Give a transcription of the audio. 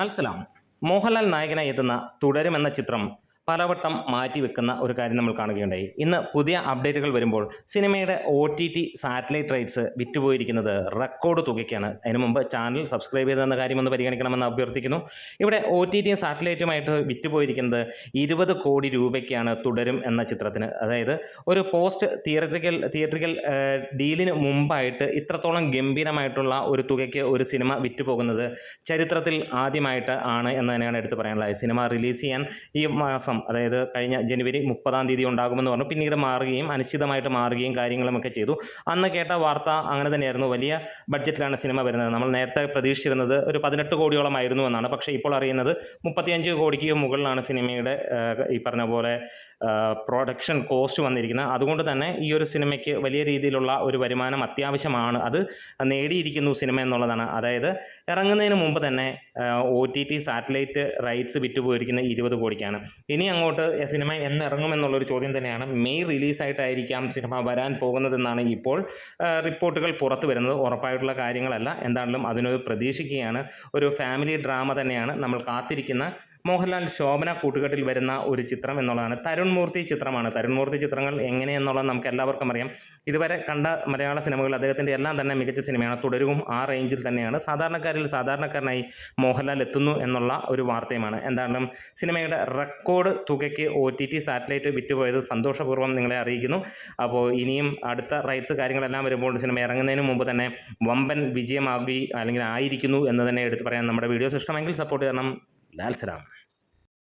Al Salam. Mohanlal നായകനായി എത്തുന്ന തുടരും എന്ന ചിത്രം പലവട്ടം മാറ്റിവെക്കുന്ന ഒരു കാര്യം നമ്മൾ കാണുകയുണ്ടായി. ഇന്ന് പുതിയ അപ്ഡേറ്റുകൾ വരുമ്പോൾ സിനിമയുടെ OTT സാറ്റലൈറ്റ് റൈറ്റ്സ് വിറ്റുപോയിരിക്കുന്നത് റെക്കോർഡ് തുകയ്ക്കാണ്. അതിനു മുമ്പ് ചാനൽ സബ്സ്ക്രൈബ് ചെയ്തെന്ന കാര്യം ഒന്ന് പരിഗണിക്കണമെന്ന് അഭ്യർത്ഥിക്കുന്നു. ഇവിടെ OTTയും സാറ്റലൈറ്റുമായിട്ട് വിറ്റുപോയിരിക്കുന്നത് 20 കോടി രൂപയ്ക്കാണ് തുടരും എന്ന ചിത്രത്തിന്. അതായത് ഒരു പോസ്റ്റ് തിയേറ്ററിക്കൽ ഡീലിന് മുമ്പായിട്ട് ഇത്രത്തോളം ഗംഭീരമായിട്ടുള്ള ഒരു തുകയ്ക്ക് ഒരു സിനിമ വിറ്റുപോകുന്നത് ചരിത്രത്തിൽ ആദ്യമായിട്ട് ആണ് എന്ന് തന്നെയാണ് എടുത്തു പറയാനുള്ളത്. സിനിമ റിലീസ് ചെയ്യാൻ ഈ മാസം, അതായത് കഴിഞ്ഞ ജനുവരി 30-ാം തീയതി ഉണ്ടാകുമെന്ന് പറഞ്ഞു. പിന്നീട് മാറുകയും അനിശ്ചിതമായിട്ട് മാറുകയും കാര്യങ്ങളുമൊക്കെ ചെയ്തു. അന്ന് കേട്ട വാർത്ത അങ്ങനെ തന്നെയായിരുന്നു. വലിയ ബഡ്ജറ്റിലാണ് സിനിമ വരുന്നത്. നമ്മൾ നേരത്തെ പ്രതീക്ഷിച്ചിരുന്നത് ഒരു 18 കോടിയോളമായിരുന്നു എന്നാണ്. പക്ഷേ ഇപ്പോൾ അറിയുന്നത് 35 കോടിക്ക് മുകളിലാണ് സിനിമയുടെ ഈ പറഞ്ഞ പോലെ പ്രൊഡക്ഷൻ കോസ്റ്റ് വന്നിരിക്കുന്നത്. അതുകൊണ്ട് തന്നെ ഈ ഒരു സിനിമയ്ക്ക് വലിയ രീതിയിലുള്ള ഒരു വരുമാനം അത്യാവശ്യമാണ്. അത് നേടിയിരിക്കുന്നു സിനിമ എന്നുള്ളതാണ്. അതായത് ഇറങ്ങുന്നതിന് മുമ്പ് തന്നെ OTT സാറ്റലൈറ്റ് റൈറ്റ്സ് വിറ്റുപോയിരിക്കുന്ന 20 കോടിക്കാണ്. ഇനി അങ്ങോട്ട് സിനിമ എന്നിറങ്ങുമെന്നുള്ളൊരു ചോദ്യം തന്നെയാണ്. മെയ് റിലീസായിട്ടായിരിക്കാം സിനിമ വരാൻ പോകുന്നതെന്നാണ് ഇപ്പോൾ റിപ്പോർട്ടുകൾ പുറത്തു വരുന്നത്. ഉറപ്പായിട്ടുള്ള കാര്യങ്ങളല്ല. എന്താണെങ്കിലും അതിനൊരു പ്രതീക്ഷിക്കുകയാണ്. ഒരു ഫാമിലി ഡ്രാമ തന്നെയാണ് നമ്മൾ കാത്തിരിക്കുന്ന മോഹൻലാൽ ശോഭന കൂട്ടുകെട്ടിൽ വരുന്ന ഒരു ചിത്രം എന്നുള്ളതാണ്. തരുൺ മൂർത്തി ചിത്രമാണ്. തരുൺ മൂർത്തി ചിത്രങ്ങൾ എങ്ങനെയെന്നുള്ളത് നമുക്ക് എല്ലാവർക്കും അറിയാം. ഇതുവരെ കണ്ട മലയാള സിനിമകൾ അദ്ദേഹത്തിൻ്റെ എല്ലാം തന്നെ മികച്ച സിനിമയാണ്. തുടരും ആ റേഞ്ചിൽ തന്നെയാണ്. സാധാരണക്കാരനായി മോഹൻലാൽ എത്തുന്നു എന്നുള്ള ഒരു വാർത്തയുമാണ്. എന്തായാലും സിനിമയുടെ റെക്കോർഡ് തുകയ്ക്ക് OTT സാറ്റലൈറ്റ് വിറ്റുപോയത് സന്തോഷപൂർവ്വം നിങ്ങളെ അറിയിക്കുന്നു. അപ്പോൾ ഇനിയും അടുത്ത റൈറ്റ്സ് കാര്യങ്ങളെല്ലാം വരുമ്പോൾ സിനിമ ഇറങ്ങുന്നതിന് മുമ്പ് തന്നെ വമ്പൻ വിജയമാകുകയും അല്ലെങ്കിൽ ആയിരിക്കുന്നു എന്ന് തന്നെ എടുത്ത് പറയാം. നമ്മുടെ വീഡിയോസ് ഇഷ്ടമെങ്കിൽ സപ്പോർട്ട് ചെയ്യണം. ലാൽ സലാം.